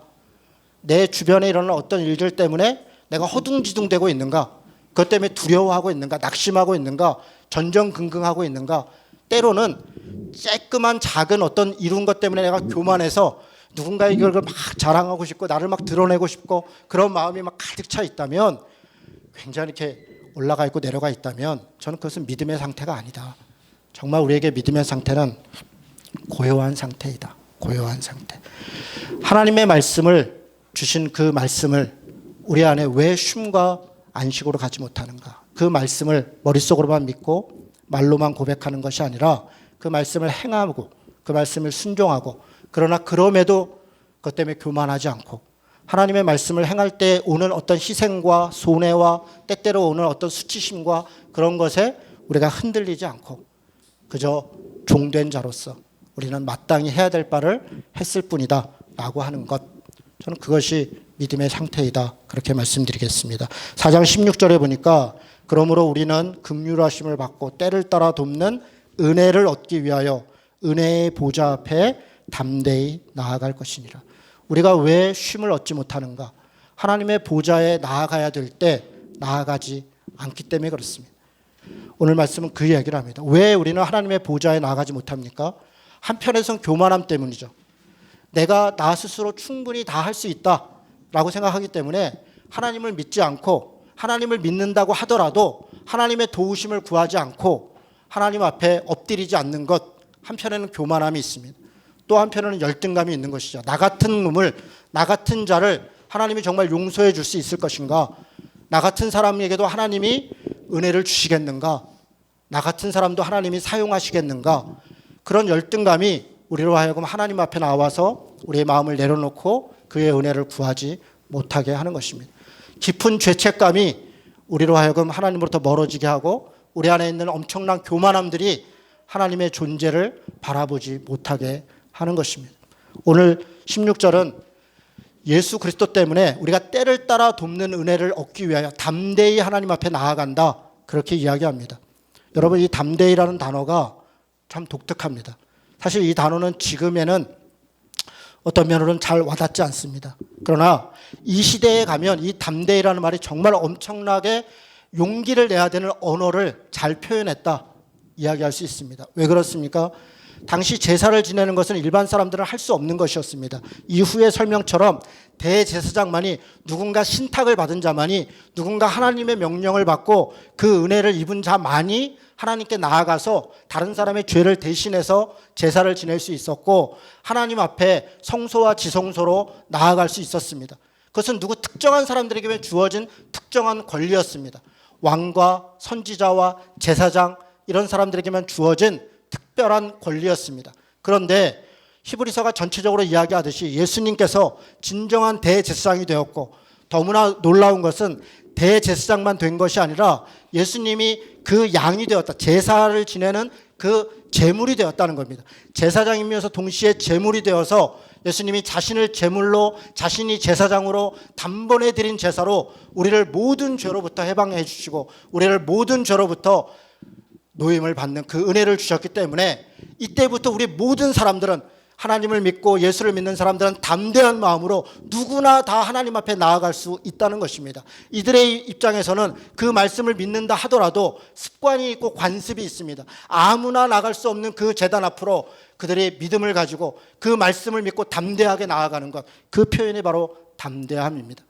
내 주변에 일어나는 어떤 일들 때문에 내가 허둥지둥대고 있는가, 그것 때문에 두려워하고 있는가, 낙심하고 있는가, 전전긍긍하고 있는가. 때로는 쬐끄만 작은 어떤 이룬 것 때문에 내가 교만해서 누군가의 이걸 막 자랑하고 싶고 나를 막 드러내고 싶고 그런 마음이 막 가득 차 있다면, 굉장히 이렇게 올라가 있고 내려가 있다면 저는 그것은 믿음의 상태가 아니다. 정말 우리에게 믿음의 상태는 고요한 상태이다. 고요한 상태. 하나님의 말씀을 주신 그 말씀을 우리 안에 왜 쉼과 안식으로 가지 못하는가? 그 말씀을 머릿속으로만 믿고 말로만 고백하는 것이 아니라 그 말씀을 행하고 그 말씀을 순종하고, 그러나 그럼에도 그것 때문에 교만하지 않고 하나님의 말씀을 행할 때 오는 어떤 희생과 손해와 때때로 오는 어떤 수치심과 그런 것에 우리가 흔들리지 않고 그저 종된 자로서 우리는 마땅히 해야 될 바를 했을 뿐이다 라고 하는 것, 저는 그것이 믿음의 상태이다, 그렇게 말씀드리겠습니다. 4장 16절에 보니까 그러므로 우리는 긍휼하심을 받고 때를 따라 돕는 은혜를 얻기 위하여 은혜의 보좌 앞에 담대히 나아갈 것이니라. 우리가 왜 쉼을 얻지 못하는가? 하나님의 보좌에 나아가야 될 때 나아가지 않기 때문에 그렇습니다. 오늘 말씀은 그 이야기를 합니다. 왜 우리는 하나님의 보좌에 나아가지 못합니까? 한편에서는 교만함 때문이죠. 내가 나 스스로 충분히 다 할 수 있다라고 생각하기 때문에 하나님을 믿지 않고, 하나님을 믿는다고 하더라도 하나님의 도우심을 구하지 않고 하나님 앞에 엎드리지 않는 것, 한편에는 교만함이 있습니다. 또 한편에는 열등감이 있는 것이죠. 나 같은 놈을, 나 같은 자를 하나님이 정말 용서해 줄 수 있을 것인가? 나 같은 사람에게도 하나님이 은혜를 주시겠는가? 나 같은 사람도 하나님이 사용하시겠는가? 그런 열등감이 우리로 하여금 하나님 앞에 나와서 우리의 마음을 내려놓고 그의 은혜를 구하지 못하게 하는 것입니다. 깊은 죄책감이 우리로 하여금 하나님으로부터 멀어지게 하고 우리 안에 있는 엄청난 교만함들이 하나님의 존재를 바라보지 못하게 하는 것입니다. 오늘 16절은 예수 그리스도 때문에 우리가 때를 따라 돕는 은혜를 얻기 위하여 담대히 하나님 앞에 나아간다, 그렇게 이야기합니다. 여러분, 이 담대히라는 단어가 참 독특합니다. 사실 이 단어는 지금에는 어떤 면으로는 잘 와닿지 않습니다. 그러나 이 시대에 가면 이 담대히라는 말이 정말 엄청나게 용기를 내야 되는 언어를 잘 표현했다 이야기할 수 있습니다. 왜 그렇습니까? 당시 제사를 지내는 것은 일반 사람들은 할 수 없는 것이었습니다. 이후의 설명처럼 대제사장만이, 누군가 신탁을 받은 자만이, 누군가 하나님의 명령을 받고 그 은혜를 입은 자만이 하나님께 나아가서 다른 사람의 죄를 대신해서 제사를 지낼 수 있었고, 하나님 앞에 성소와 지성소로 나아갈 수 있었습니다. 그것은 누구 특정한 사람들에게 주어진 특정한 권리였습니다. 왕과 선지자와 제사장, 이런 사람들에게만 주어진 특별한 권리였습니다. 그런데 히브리서가 전체적으로 이야기하듯이 예수님께서 진정한 대제사장이 되었고, 너무나 놀라운 것은 대제사장만 된 것이 아니라 예수님이 그 양이 되었다. 제사를 지내는 그 제물이 되었다는 겁니다. 제사장이면서 동시에 제물이 되어서 예수님이 자신을 제물로, 자신이 제사장으로 단번에 드린 제사로 우리를 모든 죄로부터 해방해 주시고 우리를 모든 죄로부터 노임을 받는 그 은혜를 주셨기 때문에 이때부터 우리 모든 사람들은, 하나님을 믿고 예수를 믿는 사람들은 담대한 마음으로 누구나 다 하나님 앞에 나아갈 수 있다는 것입니다. 이들의 입장에서는 그 말씀을 믿는다 하더라도 습관이 있고 관습이 있습니다. 아무나 나갈 수 없는 그 제단 앞으로 그들의 믿음을 가지고 그 말씀을 믿고 담대하게 나아가는 것, 그 표현이 바로 담대함입니다.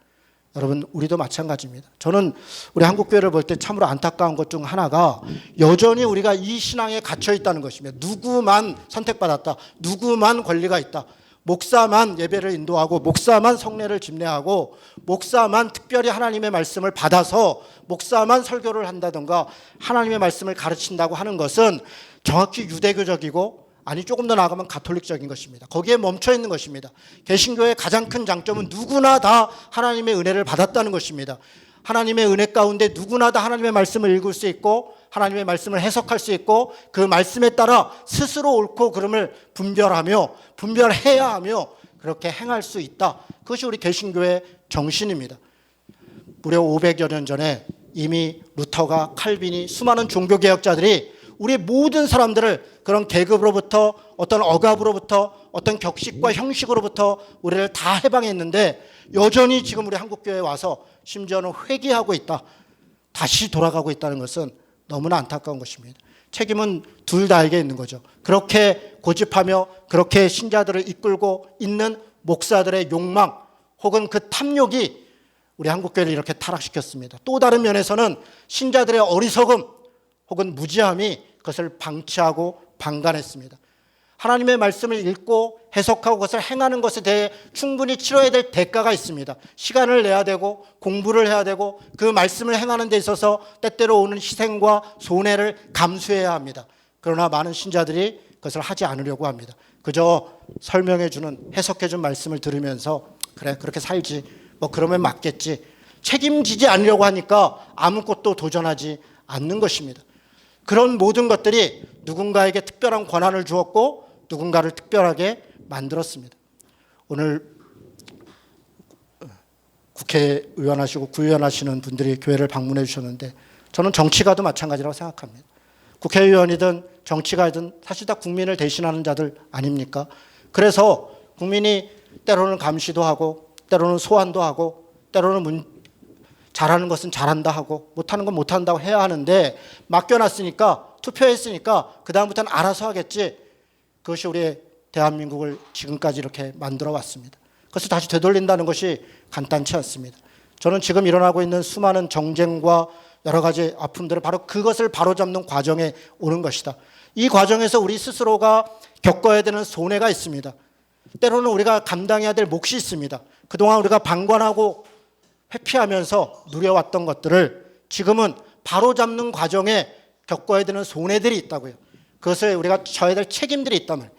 여러분, 우리도 마찬가지입니다. 저는 우리 한국교회를 볼 때 참으로 안타까운 것 중 하나가 여전히 우리가 이 신앙에 갇혀 있다는 것입니다. 누구만 선택받았다, 누구만 권리가 있다, 목사만 예배를 인도하고, 목사만 성례를 집례하고, 목사만 특별히 하나님의 말씀을 받아서 목사만 설교를 한다든가 하나님의 말씀을 가르친다고 하는 것은 정확히 유대교적이고, 아니 조금 더 나아가면 가톨릭적인 것입니다. 거기에 멈춰 있는 것입니다. 개신교의 가장 큰 장점은 누구나 다 하나님의 은혜를 받았다는 것입니다. 하나님의 은혜 가운데 누구나 다 하나님의 말씀을 읽을 수 있고 하나님의 말씀을 해석할 수 있고 그 말씀에 따라 스스로 옳고 그름을 분별해야 하며 그렇게 행할 수 있다. 그것이 우리 개신교의 정신입니다. 무려 500여 년 전에 이미 루터가, 칼빈이, 수많은 종교개혁자들이 우리 모든 사람들을 그런 계급으로부터, 어떤 억압으로부터, 어떤 격식과 형식으로부터 우리를 다 해방했는데 여전히 지금 우리 한국교회에 와서 심지어는 회개하고 있다, 다시 돌아가고 있다는 것은 너무나 안타까운 것입니다. 책임은 둘 다에게 있는 거죠. 그렇게 고집하며 그렇게 신자들을 이끌고 있는 목사들의 욕망 혹은 그 탐욕이 우리 한국교회를 이렇게 타락시켰습니다. 또 다른 면에서는 신자들의 어리석음 혹은 무지함이 그것을 방치하고 방관했습니다. 하나님의 말씀을 읽고 해석하고 그것을 행하는 것에 대해 충분히 치러야 될 대가가 있습니다. 시간을 내야 되고 공부를 해야 되고 그 말씀을 행하는 데 있어서 때때로 오는 희생과 손해를 감수해야 합니다. 그러나 많은 신자들이 그것을 하지 않으려고 합니다. 그저 설명해 주는, 해석해 준 말씀을 들으면서 그래, 그렇게 살지, 뭐 그러면 맞겠지, 책임지지 않으려고 하니까 아무것도 도전하지 않는 것입니다. 그런 모든 것들이 누군가에게 특별한 권한을 주었고 누군가를 특별하게 만들었습니다. 오늘 국회의원 하시고 구의원 하시는 분들이 교회를 방문해 주셨는데 저는 정치가도 마찬가지라고 생각합니다. 국회의원이든 정치가이든 사실 다 국민을 대신하는 자들 아닙니까? 그래서 국민이 때로는 감시도 하고 때로는 소환도 하고 때로는 잘하는 것은 잘한다 하고 못하는 건 못한다고 해야 하는데 맡겨놨으니까, 투표했으니까 그 다음부터는 알아서 하겠지. 그것이 우리 대한민국을 지금까지 이렇게 만들어 왔습니다. 그것을 다시 되돌린다는 것이 간단치 않습니다. 저는 지금 일어나고 있는 수많은 정쟁과 여러 가지 아픔들을 바로 그것을 바로잡는 과정에 오는 것이다. 이 과정에서 우리 스스로가 겪어야 되는 손해가 있습니다. 때로는 우리가 감당해야 될 몫이 있습니다. 그동안 우리가 방관하고 회피하면서 누려왔던 것들을 지금은 바로잡는 과정에 겪어야 되는 손해들이 있다고요. 그것을 우리가 져야 될 책임들이 있단 말이에요.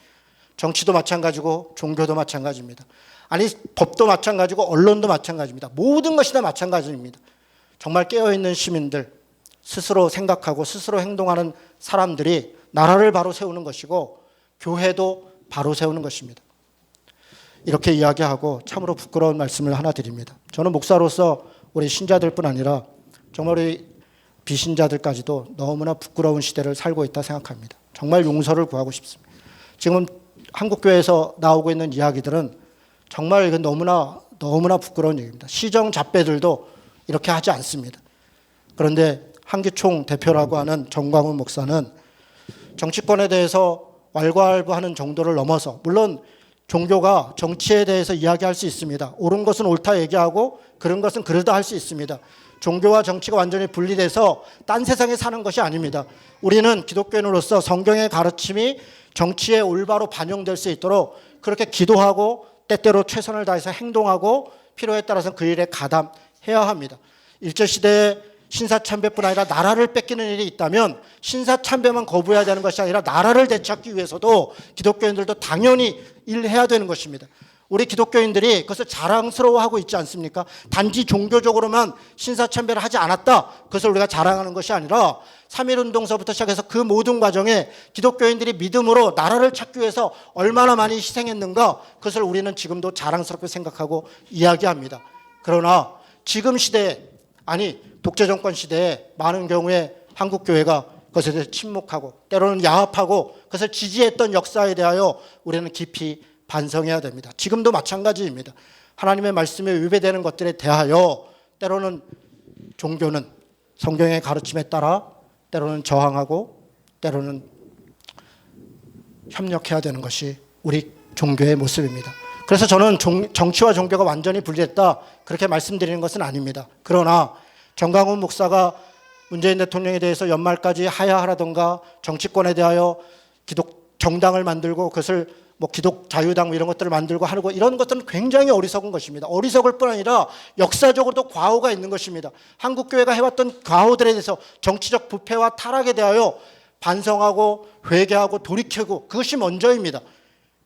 정치도 마찬가지고 종교도 마찬가지입니다. 아니, 법도 마찬가지고 언론도 마찬가지입니다. 모든 것이 다 마찬가지입니다. 정말 깨어있는 시민들, 스스로 생각하고 스스로 행동하는 사람들이 나라를 바로 세우는 것이고 교회도 바로 세우는 것입니다. 이렇게 이야기하고 참으로 부끄러운 말씀을 하나 드립니다. 저는 목사로서 우리 신자들뿐 아니라 정말 우리 비신자들까지도 너무나 부끄러운 시대를 살고 있다 생각합니다. 정말 용서를 구하고 싶습니다. 지금 한국교회에서 나오고 있는 이야기들은 정말 이건 너무나 부끄러운 얘기입니다. 시정 잡배들도 이렇게 하지 않습니다. 그런데 한기총 대표라고 하는 정광훈 목사는 정치권에 대해서 왈가왈부하는 정도를 넘어서, 물론 종교가 정치에 대해서 이야기할 수 있습니다. 옳은 것은 옳다 얘기하고 그런 것은 그르다 할 수 있습니다. 종교와 정치가 완전히 분리돼서 딴 세상에 사는 것이 아닙니다. 우리는 기독교인으로서 성경의 가르침이 정치에 올바로 반영될 수 있도록 그렇게 기도하고 때때로 최선을 다해서 행동하고 필요에 따라서는 그 일에 가담해야 합니다. 일제시대에 신사참배뿐 아니라 나라를 뺏기는 일이 있다면 신사참배만 거부해야 되는 것이 아니라 나라를 되찾기 위해서도 기독교인들도 당연히 일해야 되는 것입니다. 우리 기독교인들이 그것을 자랑스러워하고 있지 않습니까? 단지 종교적으로만 신사참배를 하지 않았다, 그것을 우리가 자랑하는 것이 아니라 3.1운동서부터 시작해서 그 모든 과정에 기독교인들이 믿음으로 나라를 찾기 위해서 얼마나 많이 희생했는가, 그것을 우리는 지금도 자랑스럽게 생각하고 이야기합니다. 그러나 지금 시대에, 아니 독재정권 시대에 많은 경우에 한국교회가 그것에 대해서 침묵하고 때로는 야합하고 그것을 지지했던 역사에 대하여 우리는 깊이 반성해야 됩니다. 지금도 마찬가지입니다. 하나님의 말씀에 위배되는 것들에 대하여 때로는 종교는 성경의 가르침에 따라 때로는 저항하고 때로는 협력해야 되는 것이 우리 종교의 모습입니다. 그래서 저는 정치와 종교가 완전히 분리됐다 그렇게 말씀드리는 것은 아닙니다. 그러나 정광훈 목사가 문재인 대통령에 대해서 연말까지 하야하라던가 정치권에 대하여 정당을 만들고 그것을 기독 자유당 이런 것들을 만들고 하고 이런 것들은 굉장히 어리석은 것입니다. 어리석을 뿐 아니라 역사적으로도 과오가 있는 것입니다. 한국교회가 해왔던 과오들에 대해서 정치적 부패와 타락에 대하여 반성하고 회개하고 돌이키고 그것이 먼저입니다.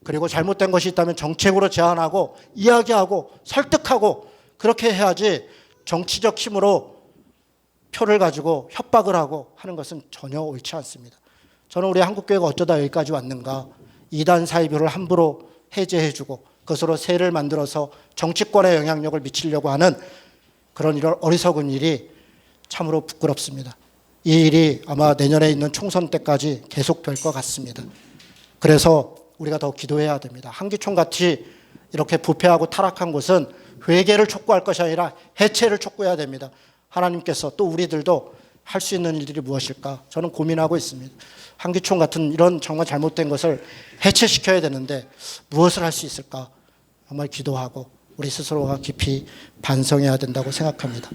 그리고 잘못된 것이 있다면 정책으로 제안하고 이야기하고 설득하고 그렇게 해야지 정치적 힘으로 표를 가지고 협박을 하고 하는 것은 전혀 옳지 않습니다. 저는 우리 한국교회가 어쩌다 여기까지 왔는가, 이단 사이비를 함부로 해제해주고 그것으로 세를 만들어서 정치권에 영향력을 미치려고 하는 그런 이런 어리석은 일이 참으로 부끄럽습니다. 이 일이 아마 내년에 있는 총선 때까지 계속될 것 같습니다. 그래서 우리가 더 기도해야 됩니다. 한기총같이 이렇게 부패하고 타락한 곳은 회개를 촉구할 것이 아니라 해체를 촉구해야 됩니다. 하나님께서 또 우리들도 할 수 있는 일들이 무엇일까 저는 고민하고 있습니다. 한기총 같은 이런 정말 잘못된 것을 해체시켜야 되는데 무엇을 할 수 있을까 정말 기도하고 우리 스스로가 깊이 반성해야 된다고 생각합니다.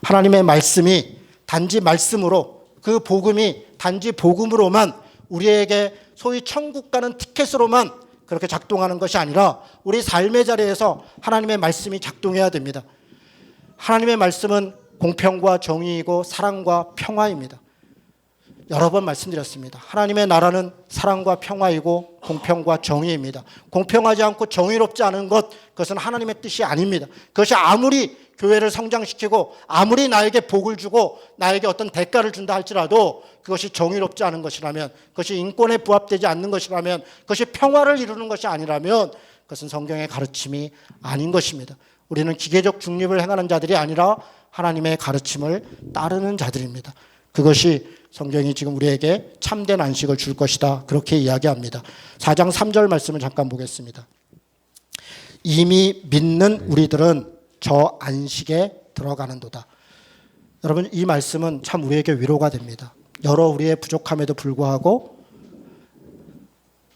하나님의 말씀이 단지 말씀으로, 그 복음이 단지 복음으로만 우리에게 소위 천국 가는 티켓으로만 그렇게 작동하는 것이 아니라 우리 삶의 자리에서 하나님의 말씀이 작동해야 됩니다. 하나님의 말씀은 공평과 정의이고 사랑과 평화입니다. 여러 번 말씀드렸습니다. 하나님의 나라는 사랑과 평화이고 공평과 정의입니다. 공평하지 않고 정의롭지 않은 것, 그것은 하나님의 뜻이 아닙니다. 그것이 아무리 교회를 성장시키고 아무리 나에게 복을 주고 나에게 어떤 대가를 준다 할지라도 그것이 정의롭지 않은 것이라면, 그것이 인권에 부합되지 않는 것이라면, 그것이 평화를 이루는 것이 아니라면 그것은 성경의 가르침이 아닌 것입니다. 우리는 기계적 중립을 행하는 자들이 아니라 하나님의 가르침을 따르는 자들입니다. 그것이 성경이 지금 우리에게 참된 안식을 줄 것이다 그렇게 이야기합니다. 4장 3절 말씀을 잠깐 보겠습니다. 이미 믿는 우리들은 저 안식에 들어가는도다. 여러분, 이 말씀은 참 우리에게 위로가 됩니다. 여러 우리의 부족함에도 불구하고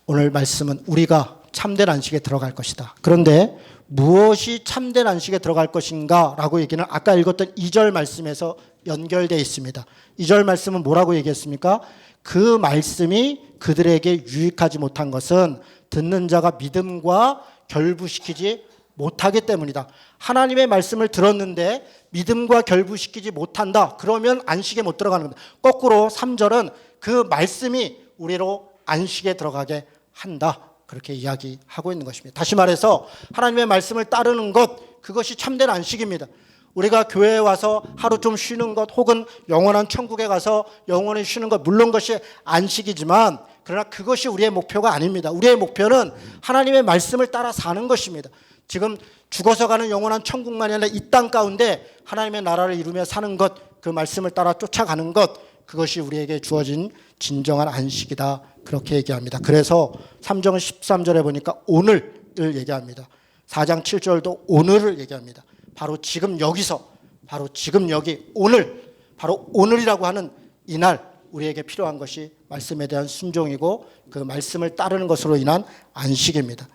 오늘 말씀은 우리가 참된 안식에 들어갈 것이다. 그런데 무엇이 참된 안식에 들어갈 것인가 라고 얘기는 아까 읽었던 2절 말씀에서 연결되어 있습니다. 2절 말씀은 뭐라고 얘기했습니까? 그 말씀이 그들에게 유익하지 못한 것은 듣는 자가 믿음과 결부시키지 못하기 때문이다. 하나님의 말씀을 들었는데 믿음과 결부시키지 못한다. 그러면 안식에 못 들어가는 겁니다. 거꾸로 3절은 그 말씀이 우리로 안식에 들어가게 한다. 그렇게 이야기하고 있는 것입니다. 다시 말해서 하나님의 말씀을 따르는 것, 그것이 참된 안식입니다. 우리가 교회에 와서 하루 좀 쉬는 것 혹은 영원한 천국에 가서 영원히 쉬는 것, 물론 그것이 안식이지만 그러나 그것이 우리의 목표가 아닙니다. 우리의 목표는 하나님의 말씀을 따라 사는 것입니다. 지금 죽어서 가는 영원한 천국만이 아니라 이 땅 가운데 하나님의 나라를 이루며 사는 것, 그 말씀을 따라 쫓아가는 것, 그것이 우리에게 주어진 진정한 안식이다. 그렇게 얘기합니다. 그래서 3장 13절에 보니까 오늘을 얘기합니다. 4장 7절도 오늘을 얘기합니다. 바로 지금 여기서, 바로 지금 여기, 오늘, 바로 오늘이라고 하는 이날 우리에게 필요한 것이 말씀에 대한 순종이고 그 말씀을 따르는 것으로 인한 안식입니다.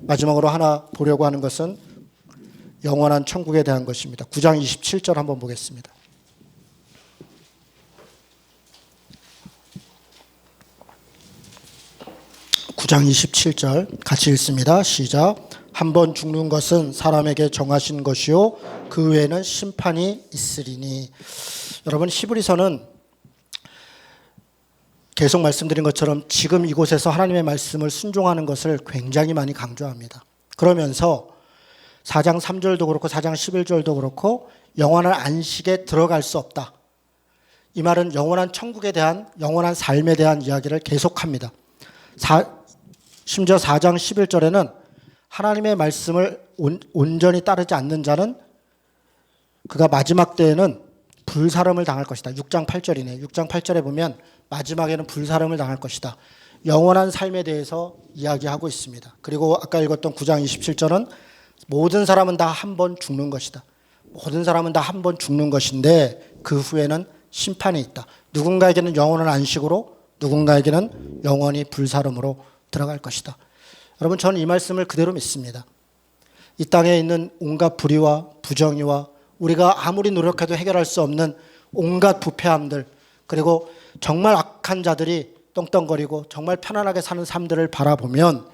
마지막으로 하나 보려고 하는 것은 영원한 천국에 대한 것입니다. 9장 27절 한번 보겠습니다. 9장 27절 같이 읽습니다. 시작. 한 번 죽는 것은 사람에게 정하신 것이요 그 외에는 심판이 있으리니. 여러분, 히브리서는 계속 말씀드린 것처럼 지금 이곳에서 하나님의 말씀을 순종하는 것을 굉장히 많이 강조합니다. 그러면서 4장 3절도 그렇고 4장 11절도 그렇고 영원한 안식에 들어갈 수 없다. 이 말은 영원한 천국에 대한, 영원한 삶에 대한 이야기를 계속합니다. 심지어 4장 11절에는 하나님의 말씀을 온전히 따르지 않는 자는 그가 마지막 때에는 불사름을 당할 것이다. 6장 8절이네. 6장 8절에 보면 마지막에는 불사름을 당할 것이다. 영원한 삶에 대해서 이야기하고 있습니다. 그리고 아까 읽었던 9장 27절은 모든 사람은 다 한 번 죽는 것이다. 모든 사람은 다 한 번 죽는 것인데 그 후에는 심판이 있다. 누군가에게는 영원한 안식으로, 누군가에게는 영원히 불사름으로 들어갈 것이다. 여러분, 저는 이 말씀을 그대로 믿습니다. 이 땅에 있는 온갖 불의와 부정의와 우리가 아무리 노력해도 해결할 수 없는 온갖 부패함들, 그리고 정말 악한 자들이 떵떵거리고 정말 편안하게 사는 삶들을 바라보면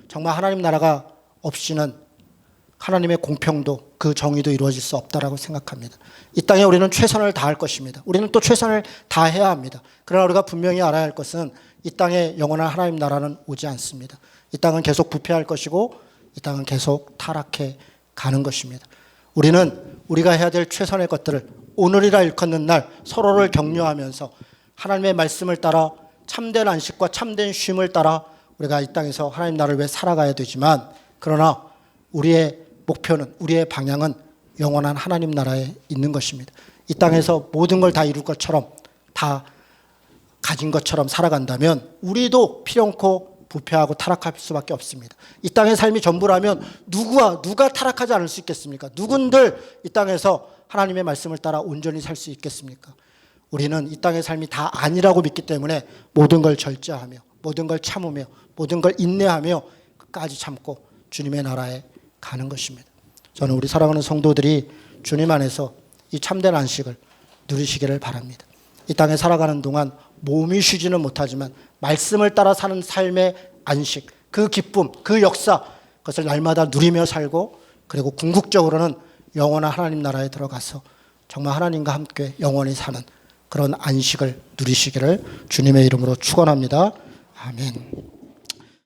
정말 하나님 나라가 없이는 하나님의 공평도, 그 정의도 이루어질 수 없다라고 생각합니다. 이 땅에 우리는 최선을 다할 것입니다. 우리는 또 최선을 다해야 합니다. 그러나 우리가 분명히 알아야 할 것은 이 땅에 영원한 하나님 나라는 오지 않습니다. 이 땅은 계속 부패할 것이고 이 땅은 계속 타락해 가는 것입니다. 우리는 우리가 해야 될 최선의 것들을 오늘이라 일컫는 날 서로를 격려하면서 하나님의 말씀을 따라 참된 안식과 참된 쉼을 따라 우리가 이 땅에서 하나님 나라를 위해 살아가야 되지만, 그러나 우리의 목표는, 우리의 방향은 영원한 하나님 나라에 있는 것입니다. 이 땅에서 모든 걸 다 이룰 것처럼, 다 가진 것처럼 살아간다면 우리도 필연코 부패하고 타락할 수밖에 없습니다. 이 땅의 삶이 전부라면 누가 타락하지 않을 수 있겠습니까? 누군들 이 땅에서 하나님의 말씀을 따라 온전히 살 수 있겠습니까? 우리는 이 땅의 삶이 다 아니라고 믿기 때문에 모든 걸 절제하며, 모든 걸 참으며, 모든 걸 인내하며 끝까지 참고 주님의 나라에 가는 것입니다. 저는 우리 사랑하는 성도들이 주님 안에서 이 참된 안식을 누리시기를 바랍니다. 이 땅에 살아가는 동안 몸이 쉬지는 못하지만 말씀을 따라 사는 삶의 안식, 그 기쁨, 그 역사, 그것을 날마다 누리며 살고, 그리고 궁극적으로는 영원한 하나님 나라에 들어가서 정말 하나님과 함께 영원히 사는 그런 안식을 누리시기를 주님의 이름으로 축원합니다. 아멘.